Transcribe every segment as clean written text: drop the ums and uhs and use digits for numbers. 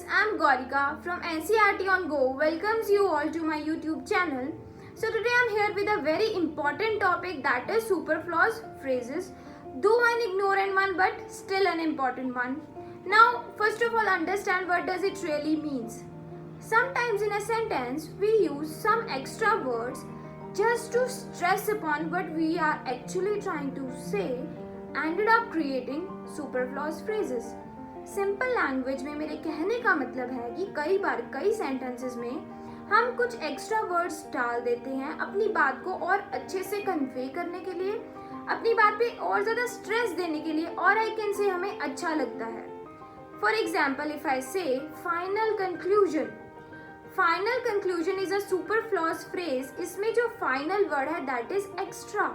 students, I'm Gaurika from NCERT on Go welcomes you all to my YouTube channel. So today I'm here with a very important topic, that is superfluous phrases. Though one ignorant one but still an important one. Now first of all understand what does it really means. Sometimes in a sentence we use some extra words just to stress upon what we are actually trying to say, ended up creating superfluous phrases. Simple language में मेरे कहने का मतलब है कि कई बार कई sentences में हम कुछ एक्स्ट्रा वर्ड्स डाल देते हैं अपनी बात को और अच्छे से कन्वे करने के लिए, अपनी बात पे और ज़्यादा स्ट्रेस देने के लिए, और आई कैन से हमें अच्छा लगता है. फॉर एग्जाम्पल इफ आई से final conclusion. Final conclusion is a superfluous phrase. इसमें जो फाइनल वर्ड है that is extra.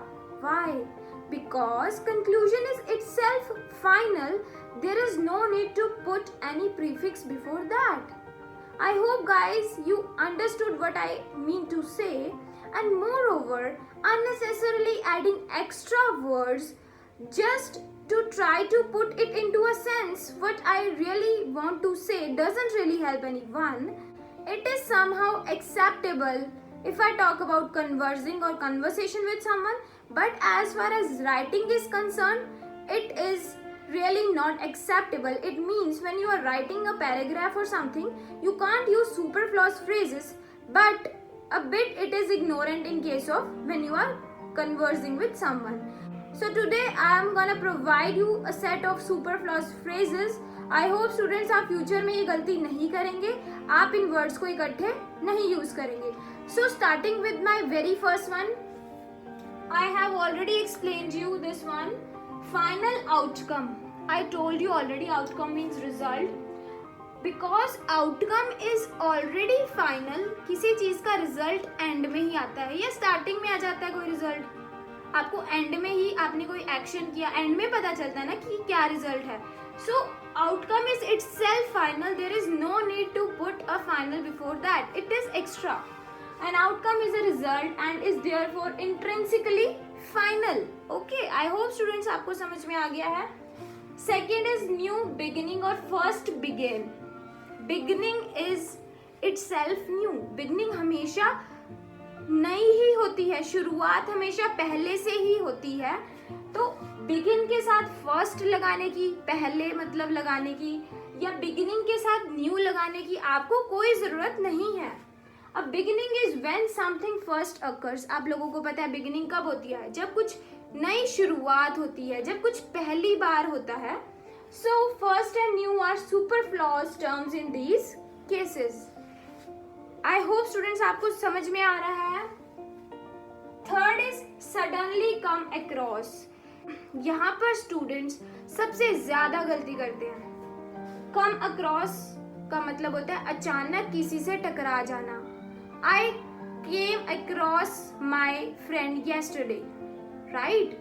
Why? Because conclusion is itself final, there is no need to put any prefix before that. I hope guys you understood what I mean to say, and moreover unnecessarily adding extra words just to try to put it into a sense what I really want to say doesn't really help anyone. It is somehow acceptable if I talk about conversing or conversation with someone, but as far as writing is concerned, it is really not acceptable. It means when you are writing a paragraph or something, you can't use superfluous phrases, but a bit it is ignorant in case of when you are conversing with someone. So today I am gonna provide you a set of superfluous phrases. I hope students आप future में ये गलती नहीं करेंगे, आप इन words को इकट्ठे नहीं यूज करेंगे. So starting with my very first one, I have already explained you this one. Final outcome. I told you already outcome means result. Because outcome is already final. किसी चीज का result end में ही आता है या starting में आ जाता है कोई result. आपको end में ही आपने कोई action किया, end में पता चलता है ना कि क्या result है. So outcome is itself final. There is no need to put a final before that. It is extra. An outcome is a result and is therefore intrinsically final. Okay, I hope students आपको समझ में आ गया है. Second is new beginning or first begin. Beginning is itself new. Beginning हमेशा नई ही होती है, शुरुआत हमेशा पहले से ही होती है. तो begin के साथ first लगाने की, पहले मतलब लगाने की, या beginning के साथ new लगाने की आपको कोई ज़रूरत नहीं है. अब beginning is when something first occurs. आप लोगों को पता है बिगिनिंग कब होती है? जब कुछ नई शुरुआत होती है, जब कुछ पहली बार होता है. So first and new are superfluous terms in these cases. I hope students आपको समझ में आ रहा है. Third is suddenly come across. यहाँ पर स्टूडेंट्स सबसे ज्यादा गलती करते हैं. कम अक्रॉस का मतलब होता है अचानक किसी से टकरा जाना. I came across my friend yesterday, right?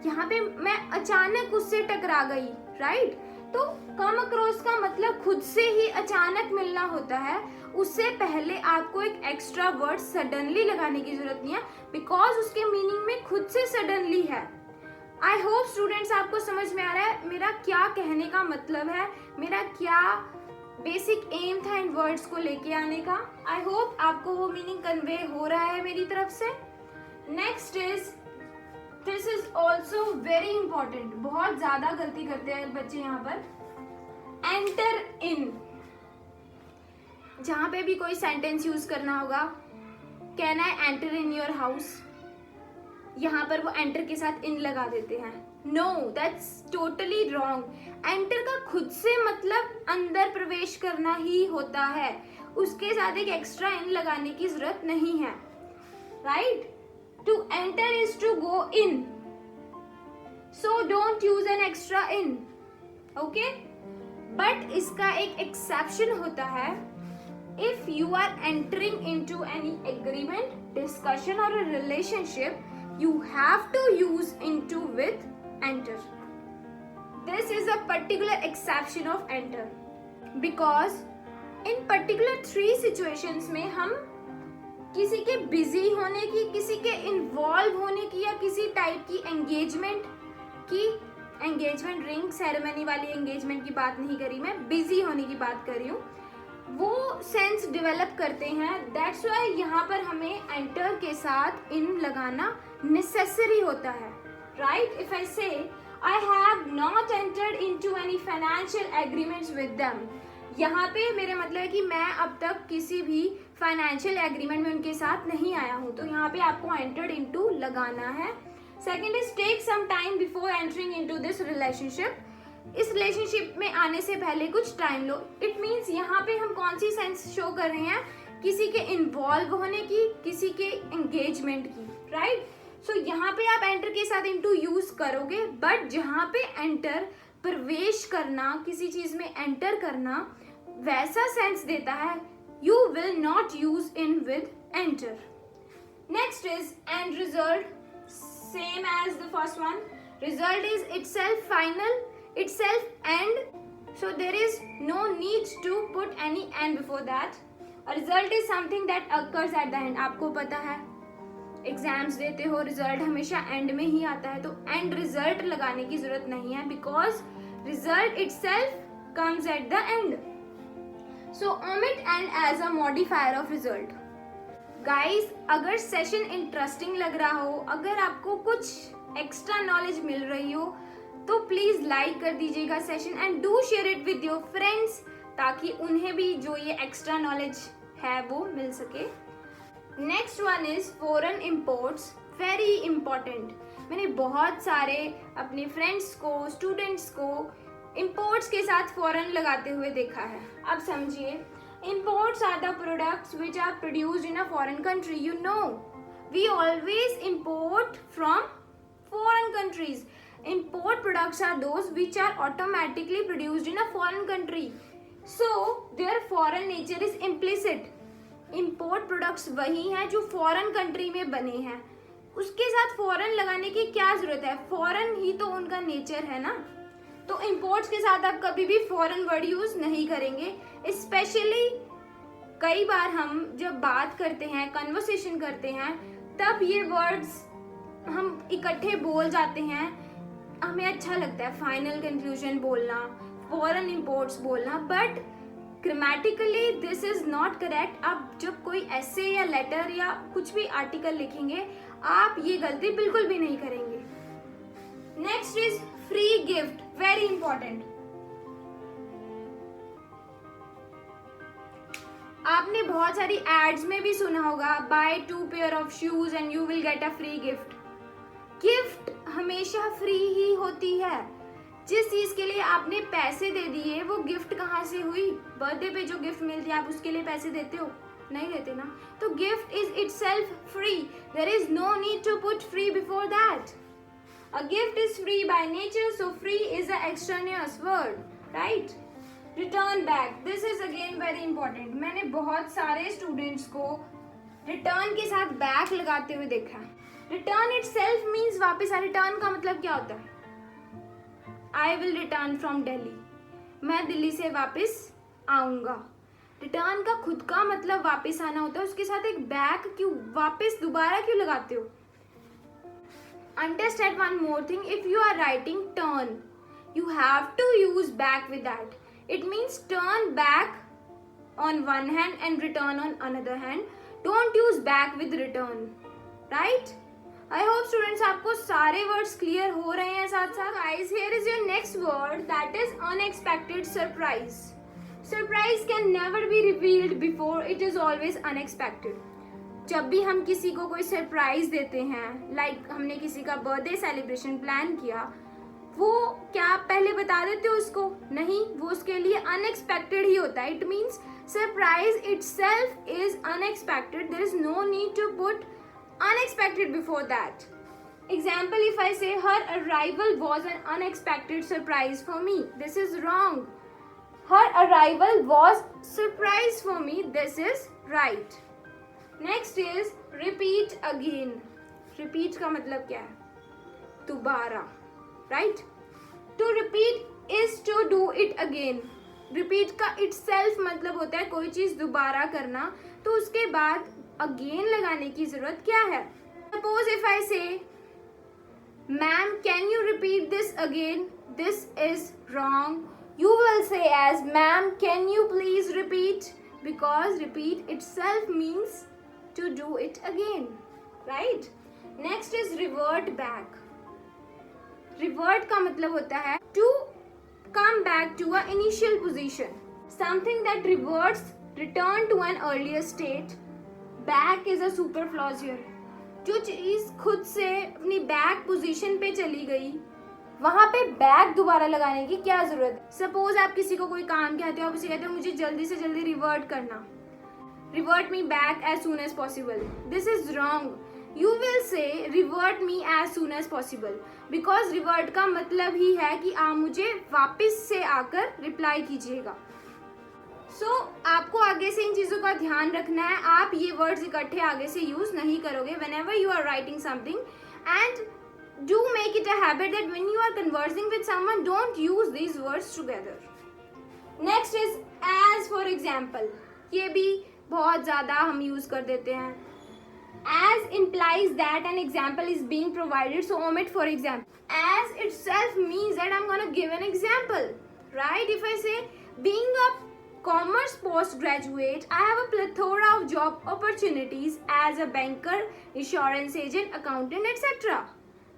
यहाँ पे मैं अचानक उससे टकरा गई, right? तो come across का मतलब खुद से ही अचानक मिलना होता है. उससे पहले आपको एक एक्स्ट्रा वर्ड सडनली लगाने की जरूरत नहीं है, बिकॉज उसके मीनिंग में खुद से सडनली है. आई होप स्टूडेंट्स आपको समझ में आ रहा है मेरा क्या कहने का मतलब है, मेरा क्या बेसिक एम था इन वर्ड्स को लेके आने का. आई होप आपको वो मीनिंग कन्वे हो रहा है मेरी तरफ से. Next is, this is also very important. बहुत ज्यादा गलती करते हैं बच्चे यहाँ पर. Enter in. जहाँ पे भी कोई सेंटेंस यूज करना होगा, can I enter in your house, यहाँ पर वो एंटर के साथ इन लगा देते हैं. No, that's totally wrong. Enter का खुद से मतलब अंदर प्रवेश करना ही होता है, उसके साथ एक एक्स्ट्रा इन लगाने की जरूरत नहीं है. Right? To enter is to go in, so don't use an extra in. Okay, but इसका एक एक्सेप्शन होता है. If you are entering into any agreement, discussion और a relationship, you have to use into with enter. This is a particular exception of enter, because in particular 3 situations में हम किसी के busy होने की, किसी के involve होने की, या किसी टाइप की एंगेजमेंट रिंग सेरेमनी वाली एंगेजमेंट की बात नहीं करी मैं, बिजी होने की बात कर रही हूँ. वो सेंस डेवलप करते हैं। दैट्स वाई यहाँ पर हमें एंटर के साथ इन लगाना नेसेसरी होता है, राइट। इफ आई से I have not entered into any financial agreements with them, यहाँ पे मेरे मतलब है कि मैं अब तक किसी भी फाइनेंशियल एग्रीमेंट में उनके साथ नहीं आया हूँ, तो यहाँ पे आपको एंटर्ड इनटू लगाना है। Second is take some time before entering into this relationship, इस रिलेशनशिप में आने से पहले कुछ टाइम लो। इट मीन्स यहाँ पे हम कौन सी सेंस शो कर रहे हैं, किसी के इन्वॉल्व होने की, किसी के एंगेजमेंट की, राइट। सो यहाँ पे आप एंटर के साथ इनटू यूज करोगे, बट जहाँ पे एंटर प्रवेश करना, किसी चीज में एंटर करना, वैसा सेंस देता है, you will not use in with enter. Next is end result, same as the first one. Result is itself final, itself end, so there is no need to put any end before that. A result is something that occurs at the end. आपको पता है exams देते हो, result हमेशा and में ही आता है, तो एंड रिजल्ट लगाने की जरूरत नहीं है, because result itself comes at the end. So omit end as a modifier of result. Guys, अगर सेशन इंटरेस्टिंग लग रहा हो, अगर आपको कुछ एक्स्ट्रा नॉलेज मिल रही हो, तो प्लीज लाइक कर दीजिएगा session and do share it with your friends, ताकि उन्हें भी जो ये एक्स्ट्रा नॉलेज है वो मिल सके। Next one is foreign imports, very important. मैंने बहुत सारे अपने फ्रेंड्स को, स्टूडेंट्स को इंपोर्ट्स के साथ फॉरेन लगाते हुए देखा है। अब समझिए, imports are the products which are produced in a foreign country. You know we always import from foreign countries. Import products are those which are automatically produced in a foreign country, so their foreign nature is implicit. Import products वही हैं जो foreign country में बने हैं, उसके साथ foreign लगाने की क्या जरूरत है, foreign ही तो उनका nature है ना। तो imports के साथ आप कभी भी foreign word use नहीं करेंगे। Especially कई बार हम जब बात करते हैं, conversation करते हैं, तब ये words हम इकट्ठे बोल जाते हैं, हमें अच्छा लगता है फाइनल कंक्लूजन बोलना, फॉरेन इंपोर्ट्स बोलना, but grammatically this is not correct. आप जब कोई ऐसे या लेटर या कुछ भी आर्टिकल लिखेंगे, आप ये गलती बिल्कुल भी नहीं करेंगे। Next is free gift, very important. आपने बहुत सारी एड्स में भी सुना होगा, buy 2 pair of shoes and you will get a free gift. Gift हमेशा फ्री ही होती है। जिस चीज के लिए आपने पैसे दे दिए, वो गिफ्ट कहाँ से हुई? बर्थडे पे जो गिफ्ट मिलती है, आप उसके लिए पैसे देते हो? नहीं देते ना। तो gift is itself free, there is no need to put free before that. A gift is free by nature, so free is a extraneous word, right. Return back, this is again very important. मैंने बहुत सारे students को return के साथ back लगाते हुए देखा है। रिटर्न इटसेल्फ मीन्स वापस आ। रिटर्न का मतलब क्या होता है? I will return from Delhi, मैं दिल्ली से वापस आऊंगा। रिटर्न का खुद का मतलब वापस आना होता है, उसके साथ एक बैक क्यों, वापस दोबारा क्यों लगाते हो? Understand one more thing, if you are writing turn, you have to use back with that. It means turn back on one hand and return on another hand. Don't use back with return, right? I hope students आपको सारे words clear हो रहे हैं साथ साथ। Guys, here is your next word, that is unexpected surprise. Surprise can never be revealed before, it is always unexpected. जब भी हम किसी को कोई सरप्राइज देते हैं, like हमने किसी का बर्थडे सेलिब्रेशन प्लान किया, वो क्या आप पहले बता देते हो उसको? नहीं, वो उसके लिए अनएक्सपेक्टेड ही होता है। It means surprise itself is unexpected, there is no need to put unexpected before that. Example, if I say her arrival was an unexpected surprise for me, this is wrong. Her arrival was surprise for me, this is right. Next is repeat again. Repeat का मतलब क्या है? दोबारा, right? To repeat is to do it again. Repeat का itself मतलब होता है कोई चीज दोबारा करना, तो उसके बाद अगेन लगाने की जरूरत क्या है? Suppose if I say, ma'am, can you repeat this again? This is wrong. You will say as, ma'am, can you please repeat? because repeat itself means to do it again, right? Next is revert back. Revert का मतलब होता है to come back to a initial position. Something that reverts, return to an earlier state. Back is a superfluous here. जो चीज खुद से अपनी back position पे चली गई, वहां पे बैक दोबारा लगाने की क्या जरूरत है? सपोज आप किसी को कोई काम कहते हो, आप उसे कहते हो मुझे जल्दी से जल्दी रिवर्ट करना, revert me back as soon as possible. This is wrong. You will say revert me as soon as possible, because revert का मतलब ही है कि आप मुझे वापस से आकर रिप्लाई कीजिएगा. सो आपको आगे से इन चीज़ों का ध्यान रखना है. आप ये वर्ड्स इकट्ठे आगे से यूज नहीं करोगे whenever you are writing something, and do make it a habit that when you are conversing with someone, don't use these words together. Next is as for example. ये भी बहुत ज़्यादा हम यूज कर देते हैं. As implies that an example is being provided, so omit for example. As itself means that I'm gonna give an example, right? If I say being a commerce postgraduate, I have a plethora of job opportunities as a banker, insurance agent, accountant, etc.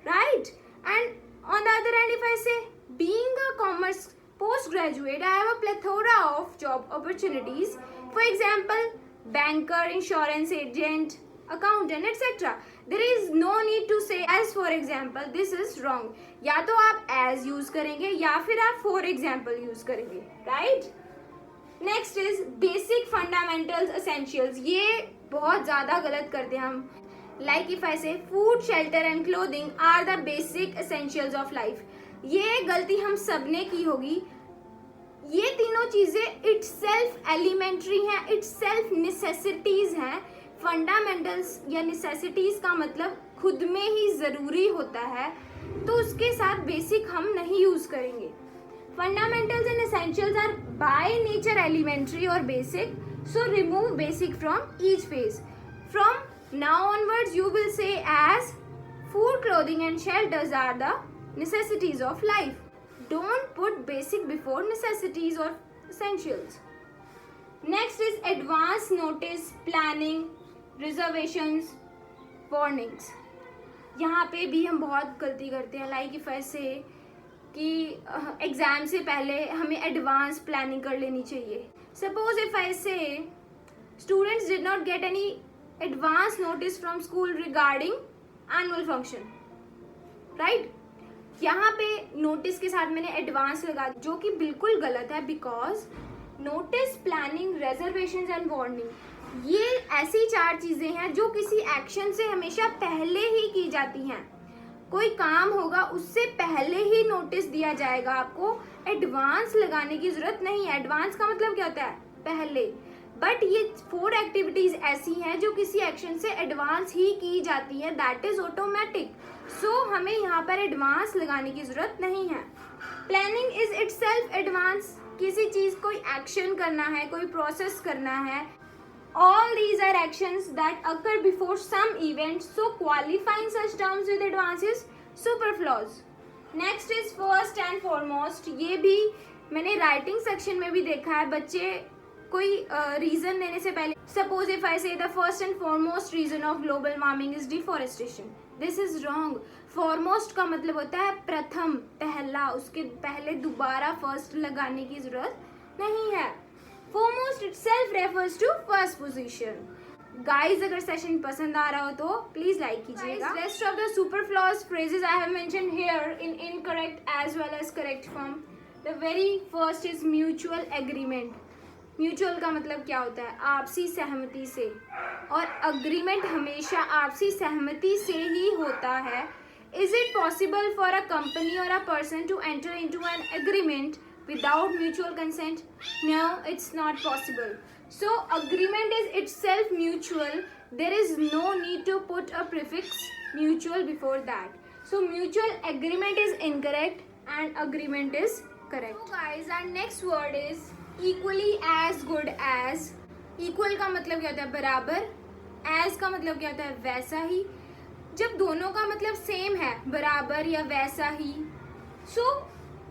Right? And on the other hand, if I say being a commerce postgraduate, I have a plethora of job opportunities. For example, banker, insurance agent, accountant, etc. There is no need to say as for example. This is wrong. या तो आप as use करेंगे या फिर आप for example use करेंगे, right? Next is basic fundamentals essentials. ये बहुत ज़्यादा गलत करते हैं हम. Like if I say food, shelter and clothing are the basic essentials of life. ये गलती हम सब ने की होगी. ये तीनों चीज़ें इट्स सेल्फ एलिमेंट्री हैं, इट्स सेल्फ नेसेसिटीज़ हैं. फंडामेंटल्स या नेसेसिटीज़ का मतलब खुद में ही ज़रूरी होता है, तो उसके साथ बेसिक हम नहीं यूज़ करेंगे. Fundamentals and essentials are by nature elementary or basic, so remove basic from each phase. From now onwards, you will say as food, clothing and shelters are the necessities of life. Don't put basic before necessities or essentials. Next is advance notice, planning, reservations, warnings. यहाँ पे भी हम बहुत गलती करते हैं. Like if ऐसे कि एग्ज़ाम से पहले हमें एडवांस प्लानिंग कर लेनी चाहिए. सपोज इफ आई से students did not get any advance notice from school regarding annual function, right? यहाँ पे नोटिस के साथ मैंने एडवांस लगा, जो कि बिल्कुल गलत है. Because notice, planning, reservations and warning, ये ऐसी 4 चीज़ें हैं जो किसी एक्शन से हमेशा पहले ही की जाती हैं. कोई काम होगा उससे पहले ही नोटिस दिया जाएगा. आपको एडवांस लगाने की जरूरत नहीं है. एडवांस का मतलब क्या होता है? पहले. बट ये 4 एक्टिविटीज ऐसी हैं जो किसी एक्शन से एडवांस ही की जाती है. That is automatic. सो हमें यहाँ पर एडवांस लगाने की जरूरत नहीं है. Planning is itself advance. किसी चीज, कोई एक्शन करना है, कोई प्रोसेस करना है. All these are actions that occur before some event, so qualifying such terms with advance is superfluous. Next is first and foremost. ये भी मैंने राइटिंग सेक्शन में भी देखा है. बच्चे कोई रीजन देने से पहले, suppose if I say the first and foremost reason of global warming is deforestation. This is wrong. Foremost का मतलब होता है प्रथम, पहला. उसके पहले दोबारा फर्स्ट लगाने की जरूरत नहीं है. Foremost itself refers to first position. Guys, अगर सेशन पसंद आ रहा हो तो प्लीज लाइक कीजिएगा. Rest of the superfluous phrases I have mentioned here in incorrect as well as correct form. The very first is mutual agreement. Mutual का मतलब क्या होता है? आपसी सहमति से. और agreement हमेशा आपसी सहमति से ही होता है. Is it possible for a company or a person to enter into an agreement without mutual consent? No, it's not possible. So agreement is itself mutual. There is no need to put a prefix mutual before that. So mutual agreement is incorrect and agreement is correct. So guys, our next word is equally as good as. Equal का मतलब क्या होता है? बराबर. As का मतलब क्या होता है? वैसा ही. जब दोनों का मतलब सेम है, बराबर या वैसा ही, सो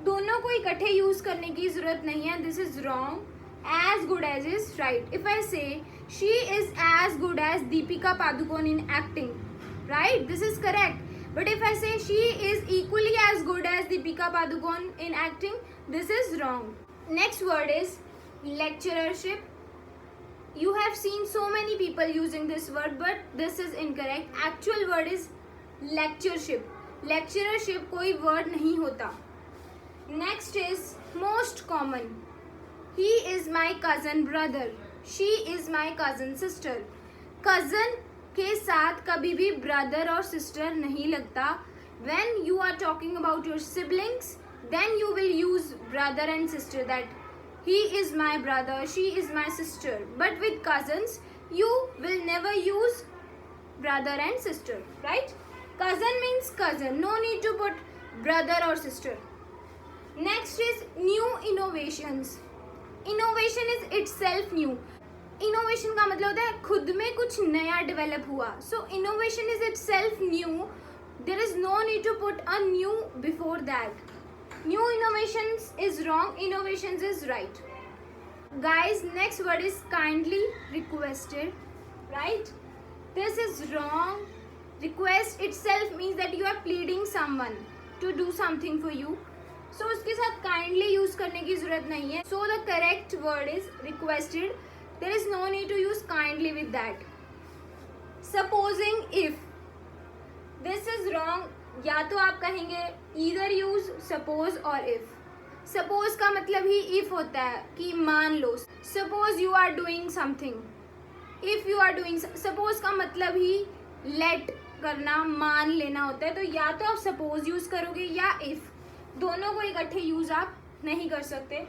दोनों को इकट्ठे यूज करने की जरूरत नहीं है. This is wrong. as good as is right. If I say she is as good as Deepika Padukone in acting, right? This is correct. But if I say she is equally as good as Deepika Padukone in acting, this is wrong. Next word is lecturership. You have seen so many people using this word, but this is incorrect. Actual word is lectureship. Lecturership कोई word नहीं होता. Next is most common. He is my cousin brother. She is my cousin sister. Cousin के साथ कभी भी brother और sister नहीं लगता. When you are talking about your siblings, then you will use brother and sister, that he is my brother, she is my sister. But with cousins, you will never use brother and sister, right? Cousin means cousin. No need to put brother or sister. Next is new innovations. Innovation is itself new. Innovation का मतलब होता है खुद में कुछ नया develop हुआ. So innovation is itself new. There is no need to put a new before that. New innovations is wrong. Innovations is right. Guys, next word is kindly requested. Right? This is wrong. Request itself means that you are pleading someone to do something for you. So उसके साथ kindly use करने की जरूरत नहीं है. So the correct word is requested. There is no need to use kindly with that. Supposing if. This is wrong. या तो आप कहेंगे either use suppose or if. Suppose का मतलब ही if होता है कि मान लो. Suppose you are doing something. If you are doing, suppose का मतलब ही let करना, मान लेना होता है. तो या तो आप suppose use करोगे या if. दोनों को इकट्ठे यूज आप नहीं कर सकते.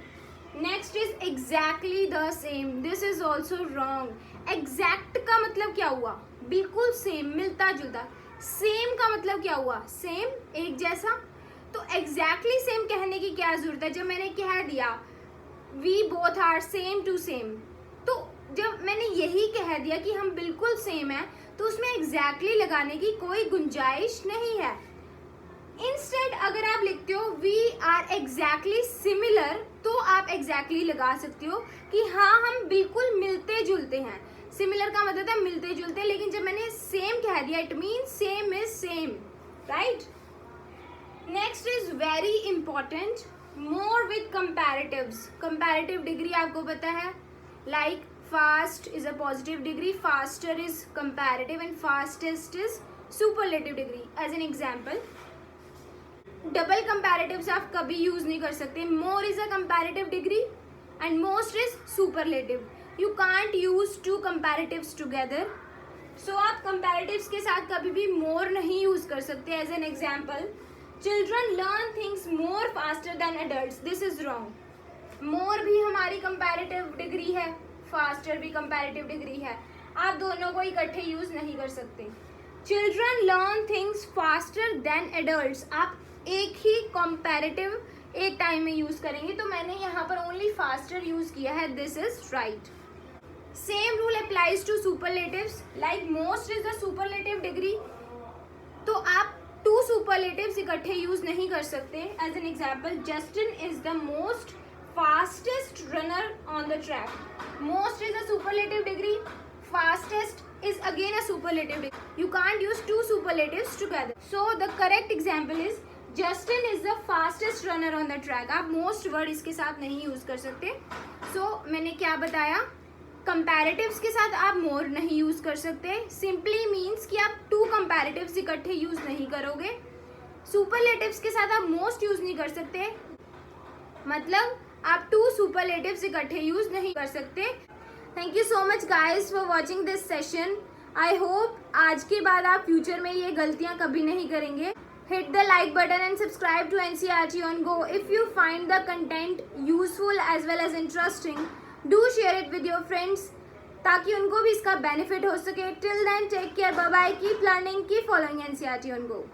Next is exactly the same. This is also wrong. Exact का मतलब क्या हुआ? बिल्कुल सेम, मिलता जुलता. सेम का मतलब क्या हुआ? सेम, एक जैसा. तो एग्जैक्टली सेम कहने की क्या जरूरत है? जब मैंने कह दिया we both are same to same, तो जब मैंने यही कह दिया कि हम बिल्कुल सेम है, तो उसमें एग्जैक्टली लगाने की कोई गुंजाइश नहीं है. इंस्टेड अगर आप लिखते हो वी आर एग्जैक्टली सिमिलर, तो आप एग्जैक्टली लगा सकते हो कि हाँ हम बिल्कुल मिलते जुलते हैं. सिमिलर का मतलब है मिलते जुलते, लेकिन जब मैंने सेम कह दिया it means same is same, right. Next is very important, more with comparatives. Comparative degree आपको पता है, like fast is a positive degree, faster is comparative and fastest is superlative degree. As an example, double comparatives आप कभी use नहीं कर सकते. More is a comparative degree and most is superlative. You can't use two comparatives together. So आप comparatives के साथ कभी भी मोर नहीं यूज कर सकते. As an example, children learn things more faster than adults. This is wrong. More भी हमारी कंपैरेटिव डिग्री है, फास्टर भी कंपैरेटिव डिग्री है. आप दोनों को इकट्ठे यूज नहीं कर सकते. Children learn things faster than adults, आप एक ही कंपैरेटिव एक टाइम में यूज करेंगे, तो मैंने यहाँ पर ओनली फास्टर यूज किया है. This is right. Same rule applies to superlatives. Like most is the superlative degree, तो आप टू सुपरलेटिव्स इकट्ठे यूज नहीं कर सकते. As an example, Justin is the most fastest runner on the track. Most is a superlative degree, fastest is again a superlative degree. You can't use two superlatives together. So the correct example is Justin is the fastest runner on the track. आप most word इसके साथ नहीं use कर सकते. So मैंने क्या बताया? Comparatives के साथ आप more नहीं यूज कर सकते. Simply means कि आप two comparatives इकट्ठे यूज नहीं करोगे. Superlatives के साथ आप most यूज नहीं कर सकते, मतलब आप two superlatives इकट्ठे यूज नहीं कर सकते. Thank you so much guys for watching this session. I hope आज के बाद आप फ्यूचर में ये गलतियाँ कभी नहीं करेंगे. Hit the like button and subscribe to NCERT on go. If you find the content useful as well as interesting, do share it with your friends ताकि उनको भी इसका बेनिफिट हो सके. Till then take care, bye bye, keep learning, keep following NCERT on go.